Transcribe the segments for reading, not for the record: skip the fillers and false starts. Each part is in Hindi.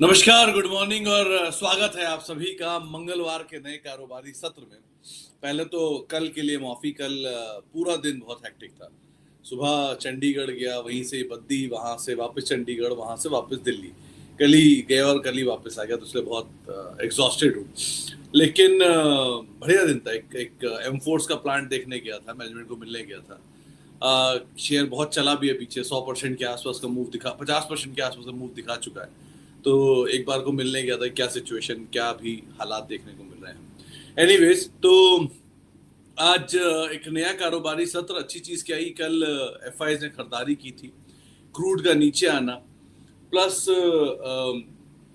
नमस्कार, गुड मॉर्निंग और स्वागत है आप सभी का मंगलवार के नए कारोबारी सत्र में। पहले तो कल के लिए माफी, कल पूरा दिन बहुत हेक्टिक था। सुबह चंडीगढ़ गया, वहीं से बद्दी, वहां से वापस चंडीगढ़, वहां से वापस दिल्ली। कल ही गया और कल ही वापस आ गया, तो इसलिए बहुत एग्जॉस्टेड हूँ। लेकिन बढ़िया दिन था। एक एमफोर्स का प्लांट देखने गया था, मैनेजमेंट को मिलने गया था। शेयर बहुत चला भी है पीछे, 100% के आसपास का मूव दिखा, 50% के आसपास का मूव दिखा चुका है। तो एक बार को मिलने गया था, क्या सिचुएशन, क्या भी हालात देखने को मिल रहे हैं। एनीवेज, तो आज एक नया कारोबारी सत्र। अच्छी चीज क्या आई, कल एफआईज ने खरीदारी की थी। क्रूड का नीचे आना, प्लस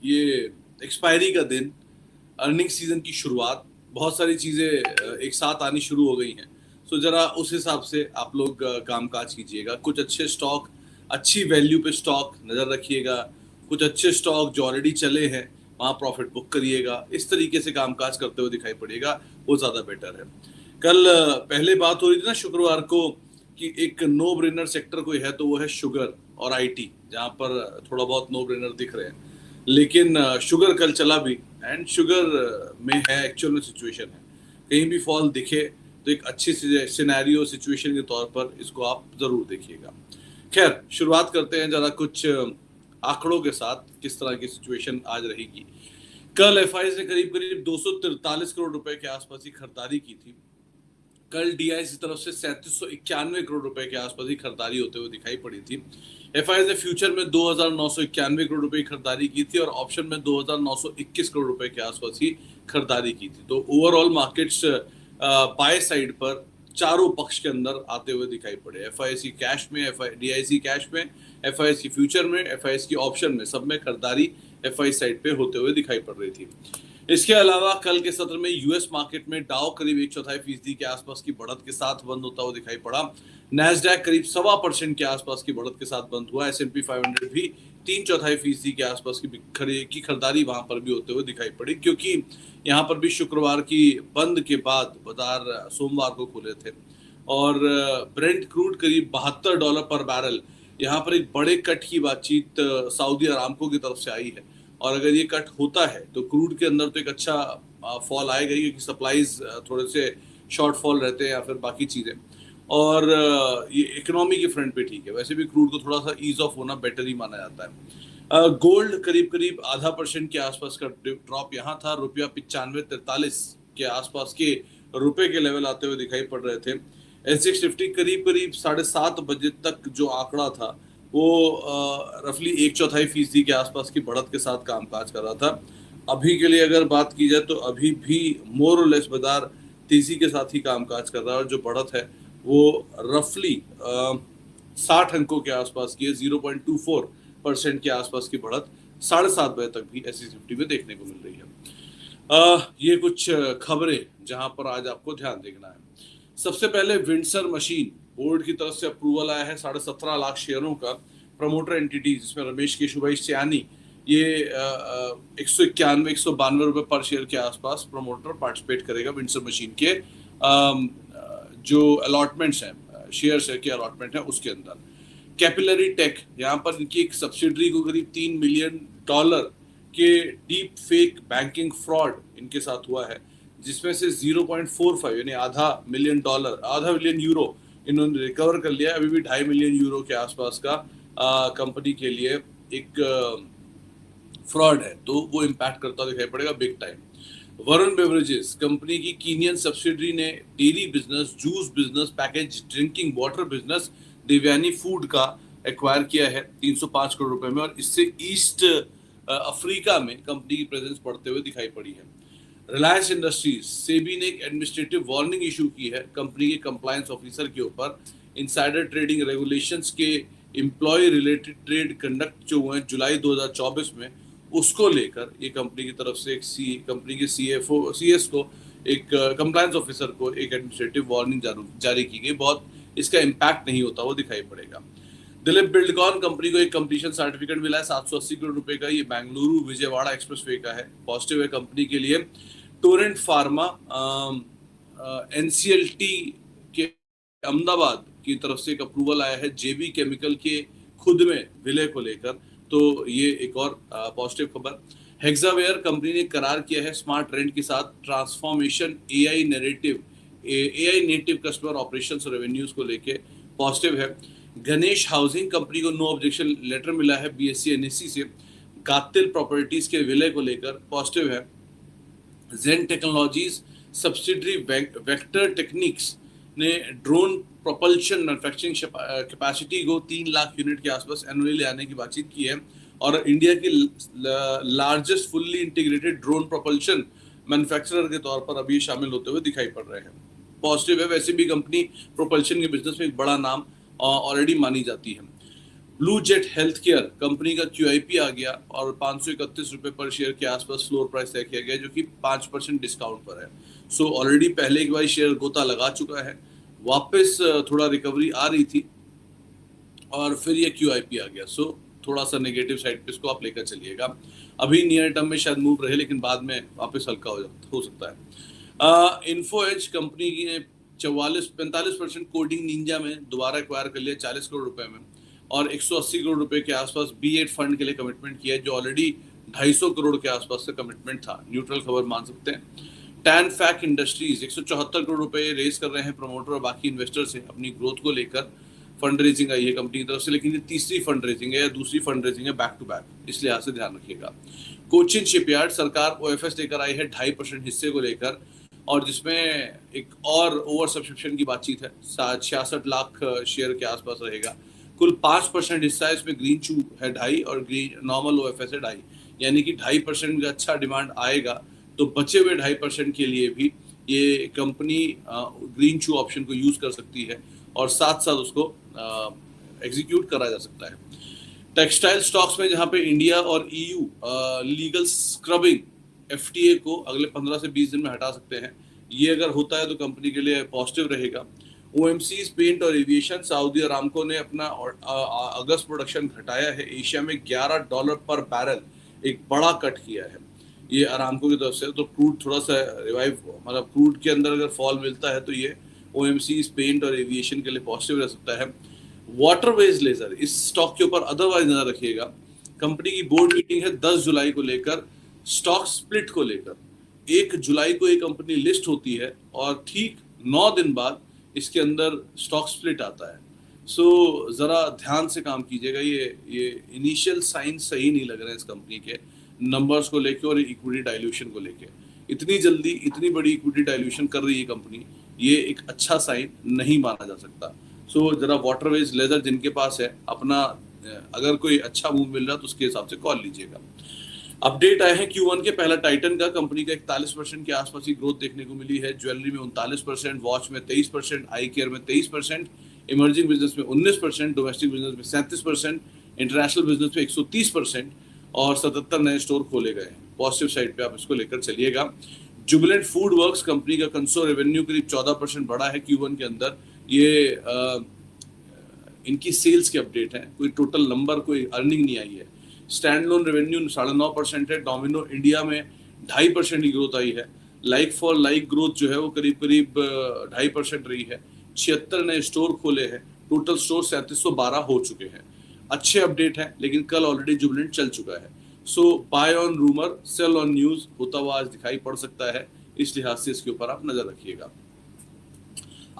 ये एक्सपायरी का दिन, अर्निंग सीजन की शुरुआत, बहुत सारी चीजें एक साथ आनी शुरू हो गई हैं। सो जरा उस हिसाब से आप लोग कामकाज कीजिएगा। कुछ अच्छे स्टॉक, अच्छी वैल्यू पे स्टॉक नजर रखिएगा। कुछ अच्छे स्टॉक जो ऑलरेडी चले हैं वहां प्रॉफिट बुक करिएगा। इस तरीके से कामकाज करते हुए दिखाई पड़ेगा, वो ज्यादा बेटर है। कल पहले बात हो रही थी ना शुक्रवार को कि एक नो ब्रेनर सेक्टर कोई है तो वो है शुगर और आईटी, जहां पर थोड़ा बहुत नो ब्रेनर दिख रहे हैं। लेकिन शुगर कल चला भी, एंड शुगर में है एक्चुअल में सिचुएशन है। कहीं भी फॉल दिखे तो एक अच्छी सिनेरियो सिचुएशन के तौर पर इसको आप जरूर देखिएगा। खैर, शुरुआत करते हैं जरा कुछ आंकड़ों के साथ, किस तरह की सिचुएशन आज रहेगी। कल एफआईज ने करीब करीब 243 करोड़ रुपए के आसपास की खरीदारी की थी। कल डीआईएस की तरफ से 3791 करोड़ रुपए के आसपास की खरीदारी होते हुए दिखाई पड़ी थी। एफआईएस ने फ्यूचर में 2991 करोड़ रुपए की खरीदारी की थी और ऑप्शन में 2921 करोड़ रुपए के आसपास की खरीदारी की थी। तो ओवरऑल मार्केट्स बाय साइड पर चारों पक्ष के अंदर आते हुए दिखाई पड़े। एफआईएस की कैश में, डीआईसी कैश में, एफआईएस की फ्यूचर में, एफआईएस की ऑप्शन में, सब में खरीदारी एफआई साइड पे होते हुए दिखाई पड़ रही थी। इसके अलावा कल के सत्र में यूएस मार्केट में डाउ करीब 1/4% के आसपास की बढ़त के साथ बंद होता हुआ दिखाई पड़ा। नैस्डैक करीब 1.25% के आसपास की बढ़त के साथ बंद हुआ। S&P 500 भी 3/4% के आसपास की खरीदारी वहां पर भी होते हुए दिखाई पड़ी, क्योंकि यहाँ पर भी शुक्रवार की बंद के बाद बाजार सोमवार को खुले थे। और ब्रेंट क्रूड करीब $72 पर बैरल, यहाँ पर एक बड़े कट की बातचीत सऊदी अरामको की तरफ से आई है। और अगर ये कट होता है तो क्रूड के अंदर तो एक अच्छा फॉल आएगा ही, क्योंकि सप्लाईज थोड़े से शॉर्टफॉल रहते हैं या फिर बाकी चीजें। और ये इकोनॉमी के फ्रंट पे ठीक है। वैसे भी क्रूड को थोड़ा सा ईज ऑफ होना बेटर ही माना जाता है। गोल्ड करीब करीब 0.5% के आसपास का ड्रॉप यहाँ था। रुपया 9543 के आसपास के रुपए के लेवल आते हुए दिखाई पड़ रहे थे। एसएक्स 50 करीब करीब 7:30 बजे तक जो आंकड़ा था वो रफली 1/4% के आसपास की बढ़त के साथ कामकाज कर रहा था। अभी के लिए अगर बात की जाए तो अभी भी मोर और लेस बाजार तेजी के साथ ही कामकाज कर रहा है, और जो बढ़त है वो रफली 60 अंकों के आसपास की है। 0.24% के आसपास की बढ़त 7:30 बजे तक भी एसएक्स 50 में देखने को मिल रही है। ये कुछ खबरें जहां पर आज आपको ध्यान देखना है। सबसे पहले विंडसर मशीन बोर्ड की तरफ से अप्रूवल आया है 17.5 लाख शेयरों का। प्रमोटर एंटिटी जिसमें रमेश केशुभाई सयानी, ये 192 पर शेयर के आसपास प्रमोटर पार्टिसिपेट करेगा विंडसर मशीन के जो अलॉटमेंट्स हैं, शेयर के अलॉटमेंट है उसके अंदर। कैपिलरी टेक, यहाँ पर इनकी एक सब्सिडरी को करीब $3 मिलियन के डीप फेक बैंकिंग फ्रॉड इनके साथ हुआ है, जिसमें से 0.45 यानी आधा मिलियन यूरो इन्होंने रिकवर कर लिया है। अभी भी 2.5 मिलियन यूरो के आसपास का कंपनी के लिए एक फ्रॉड है, तो वो इम्पैक्ट करता दिखाई पड़ेगा big time. Varun beverages company की कीनियन सब्सिडरी ने dairy business, juice business, package drinking water business Devyani food का एक्वायर किया है 305 करोड़ रुपए में, और इससे ईस्ट अफ्रीका में कंपनी की प्रेजेंस बढ़ते हुए दिखाई पड़ी है। रिलायंस इंडस्ट्रीज, सेबी ने एक एडमिनिस्ट्रेटिव वार्निंग इशू की है कंपनी के कंप्लायंस ऑफिसर के ऊपर। इनसाइडर ट्रेडिंग रेगुलेशंस के एम्प्लॉय रिलेटेड ट्रेड कंडक्ट जो हुए जुलाई 2024 में, उसको लेकर ये कंपनी की तरफ से कंपनी के सीएस को, एक कंप्लायंस ऑफिसर को एक एडमिनिस्ट्रेटिव वार्निंग जारी की गई। बहुत इसका इम्पैक्ट नहीं होता वो दिखाई पड़ेगा। दिलीप बिल्डकॉन कंपनी को एक कंप्लीशन सर्टिफिकेट मिला है 780 करोड़ रुपए का। ये बेंगलुरु विजयवाड़ा एक्सप्रेसवे का है, पॉजिटिव है कंपनी के लिए। टोरेंट फार्मा एनसीएलटी के अहमदाबाद की तरफ से एक अप्रूवल आया है जेबी केमिकल के खुद में विलय को लेकर। तो ये एक और पॉजिटिव खबर। हेक्सावेयर कंपनी ने करार किया है स्मार्ट रेंट के साथ transformation AI native customer operations और रेवेन्यूज को लेके पॉजिटिव है। गणेश हाउसिंग कंपनी को नो ऑब्जेक्शन लेटर मिला है बीएससी एनएससी से। गातिल प्रॉपर्टीज के विलय को लेकर पॉजिटिव है। जेन टेक्नोलॉजीज सब्सिडरी वेक्टर टेक्निक्स ने ड्रोन प्रोपल्शन मैन्युफैक्चरिंग कैपेसिटी को 3 लाख यूनिट के आसपास एनुअली ले आने की बातचीत की है और इंडिया के largest fully integrated drone propulsion manufacturer के तौर पर अभी शामिल होते हुए दिखाई पड़ रहे हैं। पॉजिटिव है। वैसे भी कंपनी प्रोपल्शन के बिजनेस में एक बड़ा नाम ऑलरेडी मानी जाती है। Blue jet health care company का QIP आ गया और 531 रुपए पर शेयर के आसपास फ्लोर प्राइस तय किया गया जो कि 5% डिस्काउंट पर है। सो ऑलरेडी पहले एक बार शेयर गोता लगा चुका है, वापस थोड़ा रिकवरी आ रही थी और फिर ये QIP आ गया। सो थोड़ा सा नेगेटिव साइड पे इसको आप लेकर चलिएगा। अभी नियर टर्म में शायद मूव रहे लेकिन बाद में वापस हल्का हो सकता है। इन्फो एज कंपनी ने 45% कोडिंग निंजा में दोबारा एक्वायर कर लिया 40 करोड़ रुपए में और 180 करोड़ रुपए के आसपास B8 फंड के लिए कमिटमेंट किया है जो ऑलरेडी 250 करोड़ के आसपास से कमिटमेंट था। न्यूट्रल खबर मान सकते हैं। टैन फैक इंडस्ट्रीज 174 करोड़ रुपए रेज कर रहे हैं प्रमोटर और बाकी इन्वेस्टर से अपनी ग्रोथ को लेकर। फंड रेजिंग आई है कंपनी की तरफ से, लेकिन ये तीसरी फंड रेजिंग है या दूसरी फंड रेजिंग है बैक टू बैक, इस लिहाज से ध्यान रखिएगा। कोचिन शिपयार्ड सरकार OFS लेकर आई है 2.5% हिस्से को लेकर और जिसमें एक और ओवर सब्सक्रिप्शन की बातचीत है। 66 लाख शेयर के आसपास रहेगा। कुल 5% हिस्सा है, इसमें ग्रीन चू है 2.5 और ग्रीन नॉर्मल OFS है 2.5, यानी कि 2.5% का अच्छा डिमांड आएगा तो बचे हुए 2.5% के लिए भी ये कंपनी ग्रीन चू ऑप्शन को यूज कर सकती है और साथ साथ उसको एग्जीक्यूट करा जा सकता है। टेक्सटाइल स्टॉक्स में जहां पे इंडिया और EU लीगल स्क्रबिंग FTA को अगले 15 से 20 दिन में हटा सकते हैं, ये अगर होता है तो कंपनी के लिए पॉजिटिव रहेगा। OMCs पेंट और एविएशन सऊदी अरामको ने अपना अगस्त प्रोडक्शन घटाया है। एशिया में $11 पर बैरल एक बड़ा कट किया है ये अरामको की तरफ से। तो क्रूड थोड़ा सा रिवाइव, मतलब क्रूड के अंदर अगर फॉल मिलता है तो ये OMCs पेंट और एविएशन के लिए पॉजिटिव रह सकता है। वाटरवेज लेजर इस स्टॉक के ऊपर अदरवाइज नजर रखिएगा। कंपनी की बोर्ड मीटिंग है 10 जुलाई को लेकर स्टॉक स्प्लिट को लेकर। 1 जुलाई को ये कंपनी लिस्ट होती है और ठीक 9 दिन बाद इसके अंदर स्टॉक स्प्लिट आता है। सो जरा ध्यान से काम कीजिएगा। ये इनिशियल साइन सही नहीं लग रहे हैं इस कंपनी के नंबर्स को लेके और इक्विटी डाइल्यूशन को लेके। इतनी जल्दी इतनी बड़ी इक्विटी डाइल्यूशन कर रही है कंपनी, ये एक अच्छा साइन नहीं माना जा सकता। सो जरा वाटरवेज लेजर जिनके पास है अपना अगर कोई अच्छा मूव मिल रहा है तो उसके हिसाब से कॉल लीजिएगा। अपडेट आए हैं Q1 के पहला टाइटन का। कंपनी का 41% के आसपास की ग्रोथ देखने को मिली है। ज्वेलरी में 39%, वॉच में 23%, आई केयर में 23%, इमर्जिंग बिजनेस में 19%, डोमेस्टिक बिजनेस में 37%, इंटरनेशनल बिजनेस में 130% और 77 नए स्टोर खोले गए हैं। पॉजिटिव साइड पे आप इसको लेकर चलिएगा। जुबिलेंट फूड वर्क्स कंपनी का कंसोल रेवेन्यू करीब 14% बढ़ा है Q1 के अंदर। ये इनकी सेल्स के अपडेट है, कोई टोटल नंबर कोई अर्निंग नहीं आई है। स्टैंड लोन रेवेन्यू 9.5% है। डोमिनो इंडिया में 2.5% की ग्रोथ आई है। लाइक फॉर लाइक ग्रोथ जो है वो करीब 2.5% रही है। 76 नए स्टोर खोले हैं। टोटल स्टोर 3712 हो चुके हैं। अच्छे अपडेट है, लेकिन कल ऑलरेडी जुबिलेंट चल चुका है। So buy on rumour sell on news होता हुआ आज दिखाई पड़ सकता है, इस लिहाज से इसके ऊपर आप नजर रखिएगा।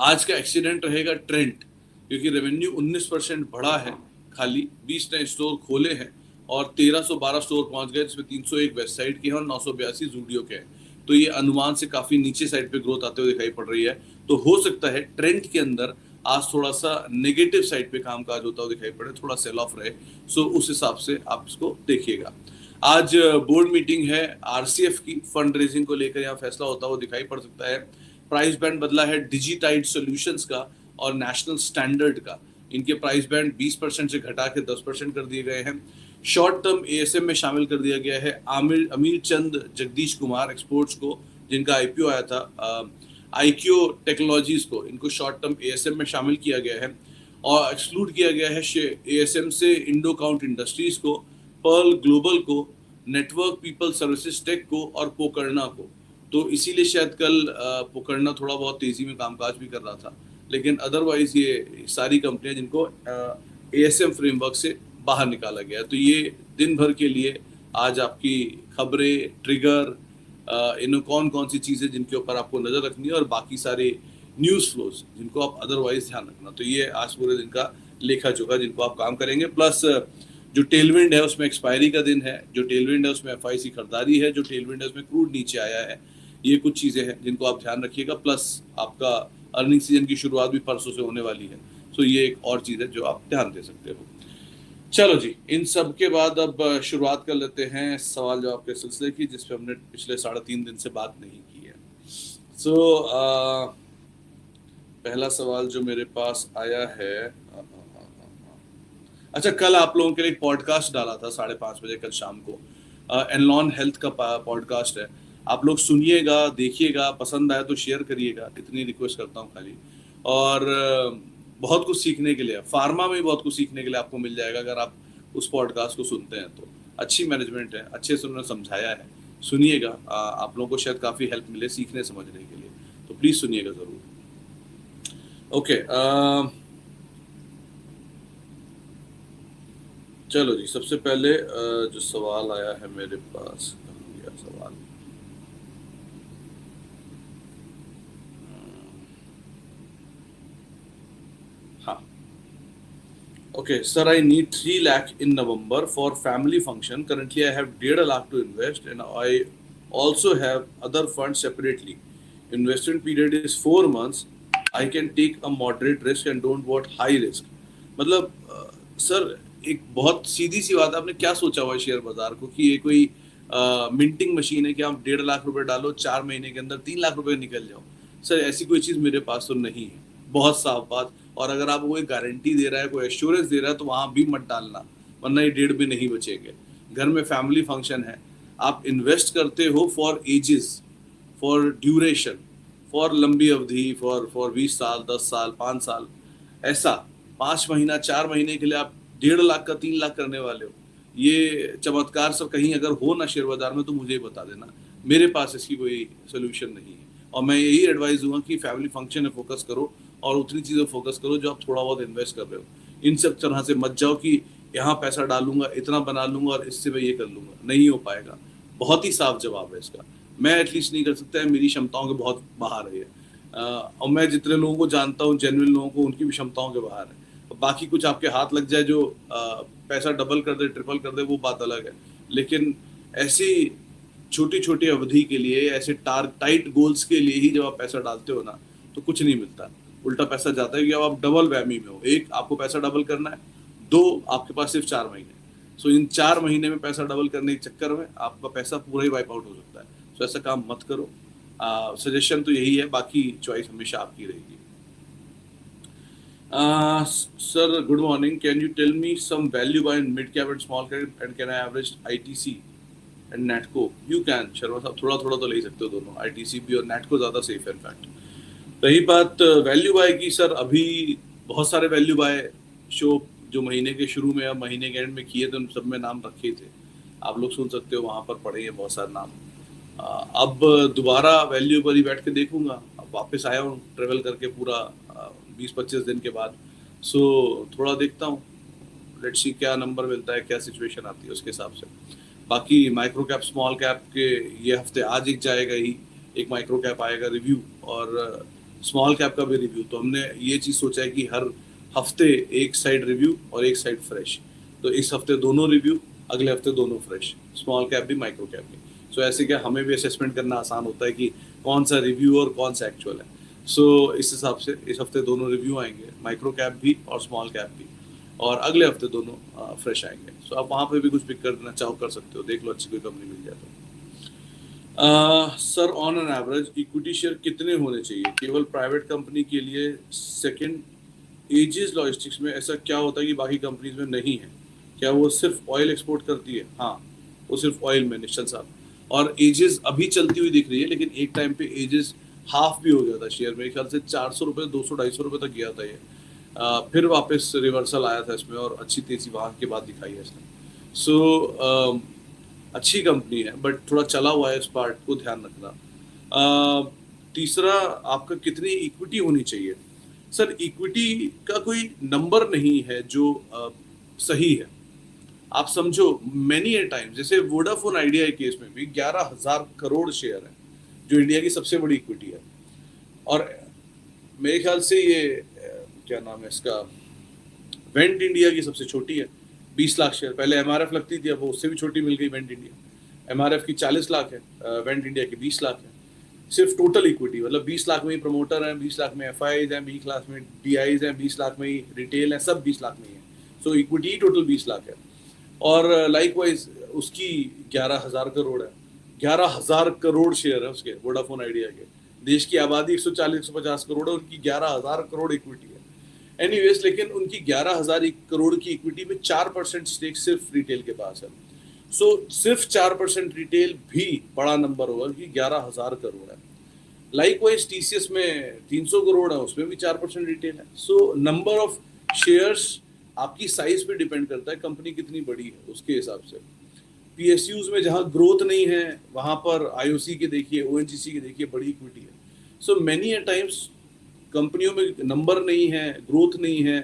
आज का एक्सीडेंट रहेगा ट्रेंट, क्योंकि रेवेन्यू 19% बढ़ा है, खाली 20 नए स्टोर खोले हैं और 1312 स्टोर पहुंच गए, जिसमें 301 वेस्ट साइड के हैं और 982 जूडियो के हैं। तो ये अनुमान से काफी नीचे साइड पे ग्रोथ आते हुए दिखाई पड़ रही है। तो हो सकता है ट्रेंड के अंदर आज थोड़ा सा नेगेटिव साइड पे कामकाज होता हुआ दिखाई पड़े, थोड़ा सेल ऑफ रहे। सो उस हिसाब से आप इसको देखिएगा। आज बोर्ड मीटिंग है RCF की, फंड रेजिंग को लेकर यहाँ फैसला होता हुआ दिखाई पड़ सकता है। प्राइस बैंड बदला है डिजिटाइड सॉल्यूशंस का और नेशनल स्टैंडर्ड का। इनके प्राइस बैंड 20% से घटा के 10% कर दिए गए हैं। शॉर्ट टर्म ASM में शामिल कर दिया गया है अमीर चंद जगदीश कुमार एक्सपोर्ट्स को, जिनका IPO आया था। IKO टेक्नोलॉजीज को, इनको शॉर्ट टर्म ASM में शामिल किया गया है और एक्सक्लूड किया गया है ASM से इंडो काउंट इंडस्ट्रीज को, पर्ल ग्लोबल को, नेटवर्क पीपल सर्विसेज टेक को और पोकरना को। तो इसीलिए शायद कल पोकरना थोड़ा बहुत तेजी में कामकाज भी कर रहा था, लेकिन अदरवाइज ये सारी कंपनियां जिनको ASM फ्रेमवर्क से बाहर निकाला गया है। तो ये दिन भर के लिए आज आपकी खबरें, ट्रिगर, इन्हें कौन कौन सी चीज़ें जिनके ऊपर आपको नज़र रखनी है और बाकी सारे न्यूज़ फ्लोज जिनको आप अदरवाइज ध्यान रखना। तो ये आज पूरे दिन का लेखा जोखा जिनको आप काम करेंगे। प्लस जो टेलविंड है उसमें एक्सपायरी का दिन है, जो टेलविंड है उसमें एफआईसी खरीदारी है, जो टेलविंड है उसमें क्रूड नीचे आया है। ये कुछ चीज़ें हैं जिनको आप ध्यान रखिएगा। प्लस आपका अर्निंग सीजन की शुरुआत भी परसों से होने वाली है। सो ये एक और चीज़ है जो आप ध्यान दे सकते हो। चलो जी, इन सब के बाद अब शुरुआत कर लेते हैं सवाल जवाब के सिलसिले की, जिसपे हमने पिछले 3.5 दिन से बात नहीं की है। सो पहला सवाल जो मेरे पास आया है, अच्छा, कल आप लोगों के लिए एक पॉडकास्ट डाला था 5:30 बजे कल शाम को, एनलॉन हेल्थ का पॉडकास्ट है। आप लोग सुनिएगा, देखिएगा, पसंद आया तो शेयर करिएगा, इतनी रिक्वेस्ट करता हूँ खाली। और बहुत कुछ सीखने के लिए, फार्मा में बहुत कुछ सीखने के लिए आपको मिल जाएगा अगर आप उस पॉडकास्ट को सुनते हैं तो। अच्छी मैनेजमेंट है, अच्छे से उन्होंने समझाया है, सुनिएगा। आप लोगों को शायद काफ़ी हेल्प मिले सीखने समझने के लिए, तो प्लीज़ सुनिएगा ज़रूर। ओके, चलो जी, सबसे पहले जो सवाल आया है मेरे पास, सवाल हाँ, okay sir, I need 3 lakh in November for family function. Currently, I have 1.5 lakh to invest, and I also have other funds separately. Investment period is 4 months. I can take a moderate risk and don't want high risk. मतलब सर, एक बहुत सीधी सी बात है, आपने क्या सोचा हुआ है शेयर बाजार को कि ये कोई मिंटिंग मशीन है कि आप 1.5 लाख रुपए डालो, 4 महीने के अंदर 3 लाख रुपए निकल जाओ? सर, ऐसी कोई चीज़ मेरे पास तो नहीं है, बहुत साफ बात। और अगर आप कोई गारंटी दे रहा है, कोई एश्योरेंस दे रहा है, तो वहाँ भी मत डालना, वरना ये 1.5 भी नहीं बचेंगे। घर में फैमिली फंक्शन है, आप इन्वेस्ट करते हो for ages, for duration, for लंबी अवधि, फॉर 20 साल, 10 साल, 5 साल, ऐसा 5 महीना, 4 महीने के लिए आप 1.5 लाख का 3 लाख करने वाले हो। ये चमत्कार सर कहीं अगर हो ना शेयर बाजार में तो मुझे बता देना, मेरे पास इसकी कोई सोल्यूशन नहीं है। और मैं यही एडवाइस दूंगा कि फैमिली फंक्शन में फोकस करो और उतनी चीज़ें फोकस करो जो आप थोड़ा बहुत इन्वेस्ट कर रहे हो। इन सब तरह से मत जाओ कि यहाँ पैसा डालूंगा, इतना बना लूंगा और इससे मैं ये कर लूंगा, नहीं हो पाएगा। बहुत ही साफ जवाब है इसका। मैं एटलीस्ट नहीं कर सकता है, मेरी क्षमताओं के बहुत बाहर है ये। और मैं जितने लोगों को जानता हूँ, जेन्युइन लोगों को, उनकी भी क्षमताओं के बाहर है। बाकी कुछ आपके हाथ लग जाए जो पैसा डबल कर दे, ट्रिपल कर दे, वो बात अलग है। लेकिन ऐसी छोटी छोटी अवधि के लिए, ऐसे टाइट गोल्स के लिए ही जब आप पैसा डालते हो ना, तो कुछ नहीं मिलता। उल्टा पैसा जाता है कि अब आप डबल वैमी में हो। एक, आपको पैसा डबल करना है, दो, आपके पास सिर्फ 4 महीने। सो इन 4 महीने में पैसा डबल करने के चक्कर में आपका पैसा पूरा ही वाइप आउट हो सकता है। सो ऐसा काम मत करो। सजेशन तो यही है, बाकी चॉइस हमेशा आपकी रहेगी। Sir, good morning, can you tell me some value by mid cap and small cap, and can I average ITC and Natco? You can Sharma साहब, थोड़ा थोड़ा तो ले सकते हो दोनों, ITC भी और नेटको ज़्यादा सेफ है इनफैक्ट। रही बात वैल्यू बाय की, सर अभी बहुत सारे वैल्यू बाय शो जो महीने के शुरू में या महीने के एंड में किए थे, उन सब में नाम रखे थे, आप लोग सुन सकते हो, वहाँ पर पढ़े हैं बहुत सारे नाम। अब दोबारा वैल्यू पर ही बैठ के देखूंगा। अब वापस आया हूँ ट्रेवल करके पूरा 20-25 दिन के बाद। सो थोड़ा देखता हूँ, लेट्स सी क्या नंबर मिलता है, क्या सिचुएशन आती है, उसके हिसाब से। बाकी माइक्रो कैप स्मॉल कैप के ये हफ्ते आज एक जाएगा ही, एक माइक्रो कैप आएगा रिव्यू और स्मॉल कैप का भी रिव्यू। तो हमने ये चीज़ सोचा है कि हर हफ्ते एक साइड रिव्यू और एक साइड फ्रेश। तो इस हफ्ते दोनों रिव्यू, अगले हफ्ते दोनों फ्रेश, स्मॉल कैप भी माइक्रो कैप भी। सो ऐसे क्या हमें भी असेसमेंट करना आसान होता है कि कौन सा रिव्यू और कौन सा एक्चुअल है। सो इस हिसाब से इस हफ्ते दोनों रिव्यू आएंगे, माइक्रो कैप भी और स्मॉल कैप भी, और अगले हफ्ते दोनों फ्रेश आएंगे। सो आप वहाँ पे भी कुछ पिक कर देना चाहो, कर सकते हो, देख लो अच्छी कोई कंपनी मिल जाए तो। Sir, on an average equity share कितने होने चाहिए केवल प्राइवेट कंपनी के लिए? सेकंड, एजिस लॉजिस्टिक्स में ऐसा क्या होता है कि बाकी कंपनीज में नहीं है? क्या वो सिर्फ ऑयल एक्सपोर्ट करती है? हाँ, वो सिर्फ ऑयल में, निश्चल साहब। और एजिस अभी चलती हुई दिख रही है, लेकिन एक टाइम पे एजिस हाफ भी हो गया था शेयर, मेरे ख्याल से 400 रुपये, 200-250 रुपये तक गया था ये। फिर वापस रिवर्सल आया था इसमें और अच्छी तेजी वहाँ के बाद दिखाई है इसने। सो अच्छी कंपनी है, बट थोड़ा चला हुआ है, इस पार्ट को ध्यान रखना। तीसरा, आपका कितनी इक्विटी होनी चाहिए? सर, इक्विटी का कोई नंबर नहीं है जो सही है। आप समझो मेनी ए टाइम, जैसे वोडाफोन आइडिया के केस में भी 11,000 करोड़ शेयर है, जो इंडिया की सबसे बड़ी इक्विटी है। और मेरे ख्याल से ये क्या नाम है इसका, वेंट इंडिया की सबसे छोटी है, 20 लाख शेयर। पहले एमआरएफ लगती थी, अब वो उससे भी छोटी मिल गई वेंट इंडिया। एमआरएफ की 40 लाख है, वेंट इंडिया की 20 लाख है। सिर्फ टोटल इक्विटी मतलब 20 लाख में ही प्रमोटर हैं, 20 लाख में एफआईज हैं, 20 लाख में डीआईज हैं, 20 लाख में ही रिटेल है, सब 20 लाख में ही है। सो इक्विटी टोटल 20 लाख है। और लाइक वाइज उसकी 11,000 करोड़ है, 11,000 करोड़ शेयर है उसके, वोडाफोन आइडिया के। देश की आबादी 140-150 करोड़ है, उनकी 11,000 करोड़ इक्विटी है। एनीवेज, लेकिन उनकी 11,000 करोड़ की इक्विटी में 4% स्टेक सिर्फ रिटेल के पास है। सो सिर्फ 4% रिटेल भी बड़ा नंबर होगा कि 11,000 करोड़ है। लाइक वाइज टीसीएस में 300 करोड़ है, उसमें भी 4% रिटेल है। सो नंबर ऑफ शेयर्स आपकी साइज पे डिपेंड करता है, कंपनी कितनी बड़ी है उसके हिसाब से। पीएसयूज में जहां ग्रोथ नहीं है, वहां पर आईओसी के देखिए, ओएनजीसी के देखिए, बड़ी इक्विटी है। सो मेनी ए टाइम्स कंपनियों में नंबर नहीं है, ग्रोथ नहीं है,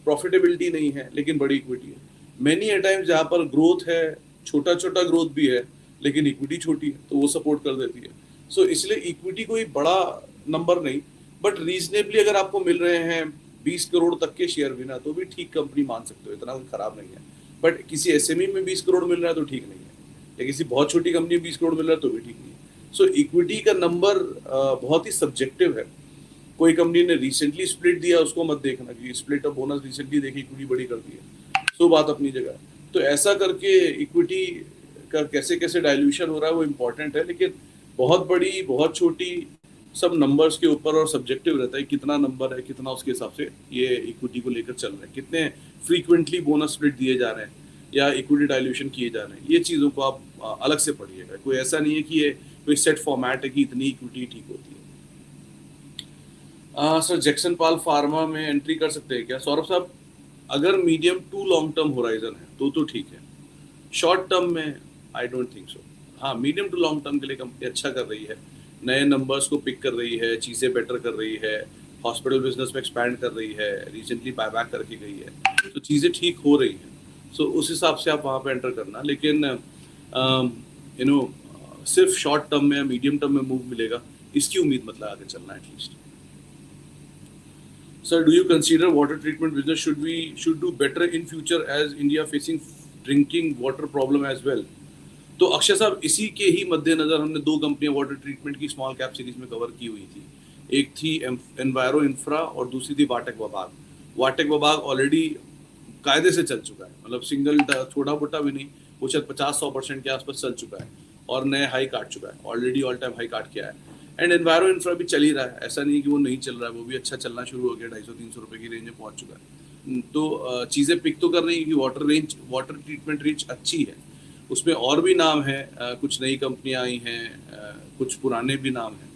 प्रॉफिटेबिलिटी नहीं है, लेकिन बड़ी इक्विटी है। मेनी ए टाइम्स जहां पर ग्रोथ है, छोटा छोटा ग्रोथ भी है, लेकिन इक्विटी छोटी है, तो वो सपोर्ट कर देती है। सो इसलिए इक्विटी कोई बड़ा नंबर नहीं, बट रीजनेबली अगर आपको मिल रहे हैं 20 करोड़ तक के शेयर भी ना, तो भी ठीक कंपनी मान सकते हो, इतना कोई खराब नहीं है। बट किसी एसएमई में 20 करोड़ मिल रहा है तो ठीक नहीं है, या किसी बहुत छोटी कंपनी में 20 करोड़ मिल रहा है तो भी ठीक नहीं है। सो इक्विटी का नंबर बहुत ही सब्जेक्टिव है। कोई कंपनी ने रिसेंटली स्प्लिट दिया, उसको मत देखना कि स्प्लिट और बोनस रिसेंटली देखी, इक्विटी बड़ी कर दी है, तो बात अपनी जगह है। तो ऐसा करके इक्विटी का कैसे कैसे डाइल्यूशन हो रहा है वो इम्पोर्टेंट है, लेकिन बहुत बड़ी बहुत छोटी सब नंबर्स के ऊपर और सब्जेक्टिव रहता है, कितना नंबर है, कितना उसके हिसाब से ये इक्विटी को लेकर चल रहे हैं, कितने फ्रीक्वेंटली बोनस स्प्लिट दिए जा रहे हैं या इक्विटी डाइल्यूशन किए जा रहे हैं। ये चीज़ों को आप अलग से पढ़िएगा। कोई ऐसा नहीं है कि ये कोई सेट फॉर्मेट है कि इतनी इक्विटी ठीक होती है। सर जैक्सन पाल फार्मा में एंट्री कर सकते हैं क्या? सौरभ साहब, अगर medium to long term horizon है तो ठीक है। शॉर्ट टर्म में आई डोंट थिंक सो। हाँ, मीडियम टू लॉन्ग टर्म के लिए कंपनी अच्छा कर रही है, नए नंबर्स को पिक कर रही है, चीज़ें बेटर कर रही है, हॉस्पिटल बिजनेस में एक्सपैंड कर रही है, रिसेंटली बायबैक करके गई है, तो चीज़ें ठीक हो रही हैं। सो उस हिसाब से आप वहाँ पे एंटर करना। लेकिन सिर्फ शॉर्ट टर्म में या मीडियम टर्म में मूव मिलेगा, इसकी उम्मीद मत लगा के चलना at least. Sir, do you consider water treatment business should do better in future as India facing drinking water problem as well? तो अक्षय साहब, इसी के ही मद्देनजर हमने 2 कंपनियां वाटर ट्रीटमेंट की स्मॉल कैप सीरीज में कवर की हुई थी। एक थी एनवायरो इंफ्रा और दूसरी थी वाटेक वबाग। वाटेक वबाग ऑलरेडी कायदे से चल चुका है, मतलब सिंगल छोटा मोटा भी नहीं, वो शायद 50-100% के आसपास चल चुका है और नए हाई काट चुका है, ऑलरेडी ऑल टाइम हाई काट किया है। एंड एनवायरो इंफ्रा भी चल ही रहा है, ऐसा नहीं कि वो नहीं चल रहा है, वो भी अच्छा चलना शुरू हो गया, 250-300 रुपये की रेंज में पहुंच चुका है। तो चीज़ें पिक तो कर रही है कि वाटर ट्रीटमेंट रेंज अच्छी है, उसमें और भी नाम है, कुछ नई कंपनियां आई हैं, कुछ पुराने भी नाम हैं।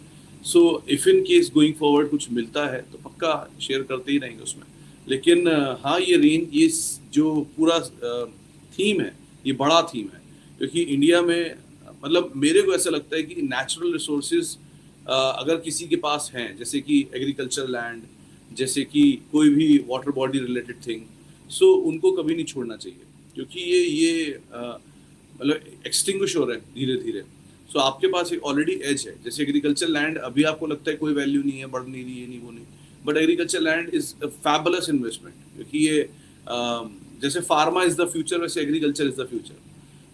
So if in case going forward कुछ मिलता है तो पक्का शेयर करते ही रहेंगे उसमें। लेकिन हाँ, ये रेंज, ये जो पूरा थीम है, ये बड़ा थीम है, क्योंकि इंडिया में मतलब मेरे को ऐसा लगता है कि नेचुरल रिसोर्सेज अगर किसी के पास हैं, जैसे कि एग्रीकल्चर लैंड, जैसे कि कोई भी वाटर बॉडी रिलेटेड थिंग, सो उनको कभी नहीं छोड़ना चाहिए, क्योंकि ये मतलब एक्सटिंग्विश हो रहे हैं धीरे धीरे। सो आपके पास एक ऑलरेडी एज है। जैसे एग्रीकल्चर लैंड अभी आपको लगता है कोई वैल्यू नहीं है, बढ़ नहीं रही है, नहीं वो नहीं, but agriculture land is a fabulous investment, क्योंकि ये जैसे फार्मा इज द फ्यूचर, वैसे एग्रीकल्चर इज द फ्यूचर।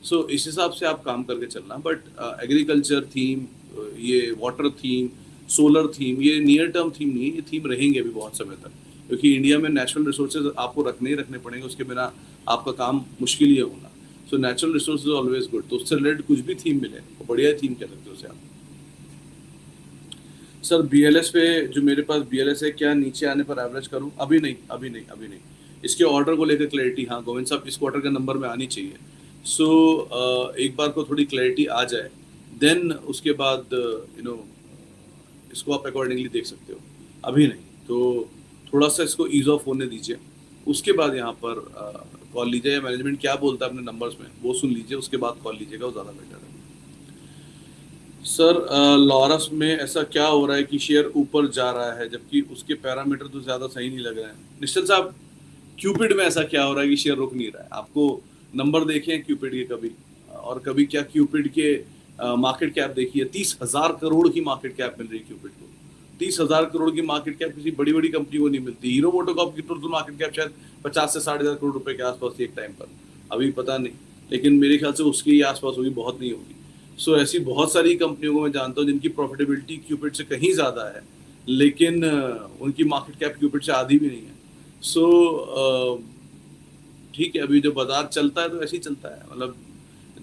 सो इस हिसाब से आप काम करके चलना। बट एग्रीकल्चर थीम, ये वाटर थीम, सोलर थीम, ये नियर टर्म थीम नहीं है, ये थीम रहेंगे अभी बहुत समय तक, क्योंकि इंडिया में नेचुरल रिसोर्सेज आपको रखने ही रखने पड़ेंगे, उसके बिना आपका काम मुश्किल ही है होना। So natural resources always good. तो उससे रिलेटेड कुछ भी थीम मिले तो बढ़िया थीम कह सकते हो उसे आप। सर बीएलएस पे जो मेरे पास बीएलएस है, क्या नीचे आने पर एवरेज करूं? अभी नहीं। इसके ऑर्डर को लेकर क्लैरिटी, हाँ गोविंद साहब, इस क्वार्टर का नंबर में आनी चाहिए। सो एक बार को थोड़ी क्लैरिटी आ जाए, देन उसके बाद इसको आप अकॉर्डिंगली देख सकते हो। अभी नहीं, तो थोड़ा सा इसको ईज ऑफ होने दीजिए, उसके बाद यहाँ पर कॉल लीजिए, या मैनेजमेंट क्या बोलता है अपने नंबर्स में वो सुन लीजिए, उसके बाद कॉल लीजिएगा, वो ज़्यादा बेटर है। सर लॉरस में ऐसा क्या हो रहा है कि शेयर ऊपर जा रहा है जबकि उसके पैरामीटर तो ज़्यादा सही नहीं लग रहे हैं? निश्चल साहब, क्यूपिड में ऐसा क्या हो रहा है कि शेयर रुक नहीं रहा है? आपको नंबर देखे हैं क्यूपिड के कभी, और कभी क्या क्यूपिड के मार्केट कैप देखिए, 30,000 करोड़ की मार्केट कैप मिल रही है क्यूपिड को। 30,000 करोड़ की मार्केट कैप किसी बड़ी बड़ी कंपनी को नहीं मिलती। हीरो मोटोकॉर्प की टोटल मार्केट कैप शायद 50 से 60,000 करोड़ रुपए के आसपास थी एक टाइम पर, अभी पता नहीं, लेकिन मेरे ख्याल से उसके ही आसपास होगी, बहुत नहीं होगी। सो ऐसी बहुत सारी कंपनियों को मैं जानता हूँ जिनकी प्रॉफिटेबिलिटी क्यूपिड से कहीं ज्यादा है, लेकिन उनकी मार्केट कैप क्यूपिड से आधी भी नहीं है। सो ठीक है, अभी जो बाजार चलता है तो ऐसे ही चलता है, मतलब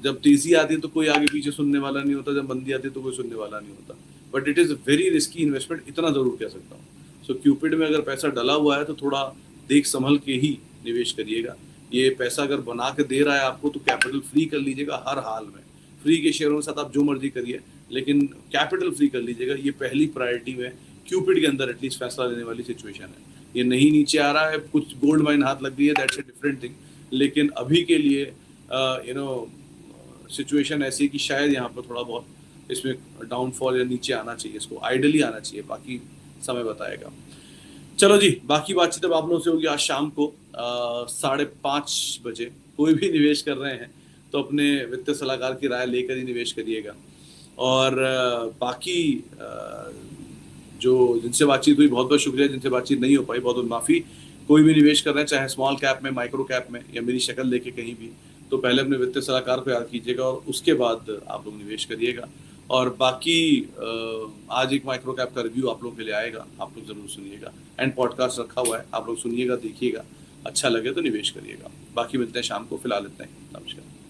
जब तेजी आती है तो कोई आगे पीछे सुनने वाला नहीं होता, जब मंदी आती है तो कोई सुनने वाला नहीं होता। But it is very risky investment, इतना जरूर कह सकता हूँ। सो क्यूपिड में अगर पैसा डला हुआ है तो थोड़ा देख संभल के ही निवेश करिएगा। ये पैसा अगर बना के दे रहा है आपको तो कैपिटल फ्री कर लीजिएगा हर हाल में। फ्री के शेयरों के साथ आप जो मर्जी करिए, लेकिन कैपिटल फ्री कर लीजिएगा, ये पहली प्रायोरिटी में क्यूपिड के अंदर एटलीस्ट फैसला लेने वाली सिचुएशन है। ये नहीं नीचे आ रहा है, कुछ गोल्ड माइन हाथ लग गई है, दैट्स अ डिफरेंट थिंग, लेकिन अभी के लिए सिचुएशन ऐसी है कि शायद यहाँ पर थोड़ा बहुत इसमें डाउनफॉल या नीचे आना चाहिए, इसको आइडली आना चाहिए, बाकी समय बताएगा। चलो जी, बाकी बातचीत अब आप लोगों से होगी आज शाम को 5:30 बजे। कोई भी निवेश कर रहे हैं तो अपने वित्तीय सलाहकार की राय लेकर ही निवेश करिएगा। और बाकी जो जिनसे बातचीत हुई बहुत बहुत शुक्रिया, जिनसे बातचीत नहीं हो पाई बहुत बहुत माफ़ी। कोई भी निवेश कर रहे हैं, चाहे स्मॉल कैप में, माइक्रो कैप में, या मेरी शक्ल देखे कहीं भी, तो पहले अपने वित्तीय सलाहकार को याद कीजिएगा और उसके बाद आप लोग निवेश करिएगा। और बाकी आज एक माइक्रो कैप का रिव्यू आप लोगों के लिए आएगा, आप लोग जरूर सुनिएगा। एंड पॉडकास्ट रखा हुआ है, आप लोग सुनिएगा, देखिएगा, अच्छा लगे तो निवेश करिएगा। बाकी मिलते हैं शाम को, फिलहाल इतना ही, नमस्कार।